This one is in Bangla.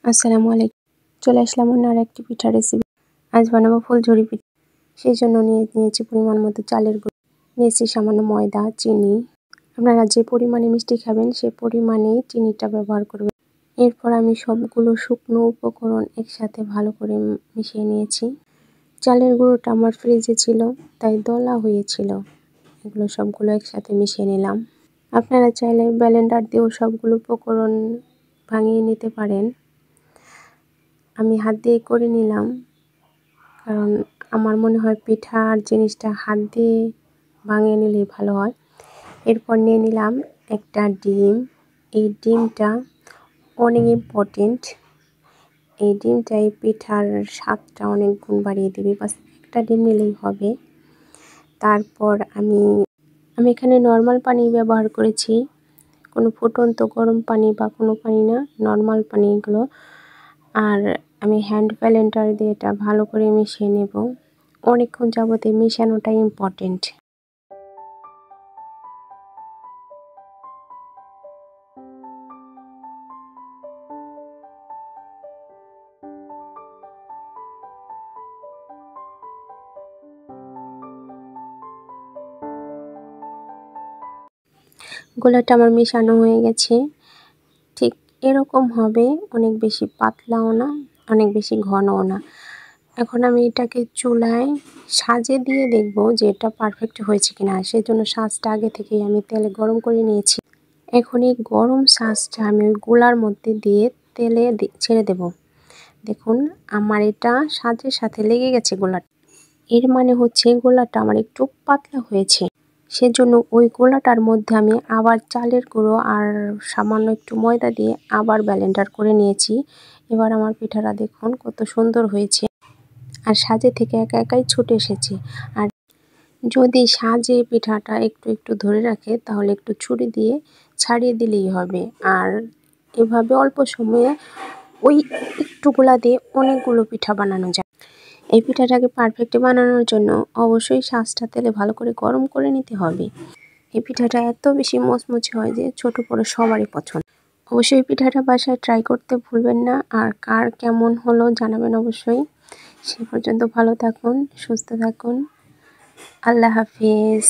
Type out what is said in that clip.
আসসালামু আলাইকুম। চলে আসলাম অন্য আরেকটি পিঠার রেসিপি। আজ বানাবো ফুলঝুরি পিঠা। সেই জন্য নিয়েছি পরিমাণ মতো চালের গুঁড়ো, নিয়েছি সামান্য ময়দা, চিনি। আপনারা যে পরিমাণে মিষ্টি খাবেন সে পরিমাণেই চিনিটা ব্যবহার করবেন। এরপর আমি সবগুলো শুকনো উপকরণ একসাথে ভালো করে মিশিয়ে নিয়েছি। চালের গুঁড়োটা আমার ফ্রিজে ছিল, তাই দলা হয়েছিল। এগুলো সবগুলো একসাথে মিশিয়ে নিলাম। আপনারা চাইলে ব্লেন্ডার দিয়েও সবগুলো উপকরণ ভাঙিয়ে নিতে পারেন। আমি হাত দিয়ে করে নিলাম, কারণ আমার মনে হয় পিঠার জিনিসটা হাত দিয়ে ভাঙিয়ে নিলেই ভালো হয়। এরপর নিয়ে নিলাম একটা ডিম। এই ডিমটা অনেক ইম্পর্টেন্ট। এই ডিমটা এই পিঠার স্বাদটা অনেক গুণ বাড়িয়ে দেবে। বাস একটা ডিম নিলেই হবে। তারপর আমি এখানে নর্মাল পানি ব্যবহার করেছি, কোনো ফুটন্ত গরম পানি বা কোনো পানি না, নর্মাল পানি এগুলো। আর আমি হ্যান্ড ব্লেন্ডার দিয়ে এটা ভালো করে মিশিয়ে নেব। অনেকক্ষণ যাবত এই মেশানোটা ইম্পর্টেন্ট। গোলাটা আমার মেশানো হয়ে গেছে। ঠিক এরকম হবে, অনেক বেশি পাতলাও না, অনেক বেশি ঘনও না। এখন আমি এটাকে চুলায় সাজে দিয়ে দেখব যে এটা পারফেক্ট হয়েছে কিনা। সেজন্য সাজটা আগে থেকেই আমি তেলে গরম করে নিয়েছি। এখন এই গরম সাজটা আমি ওই গোলার মধ্যে দিয়ে তেলে ছেড়ে দেব। দেখুন আমার এটা সাজের সাথে লেগে গেছে গোলাটা। এর মানে হচ্ছে গোলাটা আমার একটু পাতলা হয়েছে। সেজন্য ওই গোলাটার মধ্যে আমি আবার চালের গুঁড়ো আর সামান্য একটু ময়দা দিয়ে আবার ব্লেন্ডার করে নিয়েছি। এবার আমার পিঠাটা দেখুন কত সুন্দর হয়েছে, আর সাজে থেকে একা একাই ছুটে এসেছে। আর যদি সাজে পিঠাটা একটু একটু ধরে রাখে তাহলে একটু ছুরি দিয়ে ছাড়িয়ে দিলেই হবে। আর এভাবে অল্প সময়ে ওই একটু গোলা দিয়ে অনেকগুলো পিঠা বানানো যায়। এই পিঠাটাকে পারফেক্ট বানানোর জন্য অবশ্যই সাজটা তেলে ভালো করে গরম করে নিতে হবে। এই পিঠাটা এত বেশি মচমচে হয় যে ছোট বড় সবারই পছন্দ। অবশ্যই পিঠাটা বাসায় ট্রাই করতে ভুলবেন না। আর কার কেমন হলো জানাবেন অবশ্যই। সে পর্যন্ত ভালো থাকুন, সুস্থ থাকুন। আল্লাহ হাফিজ।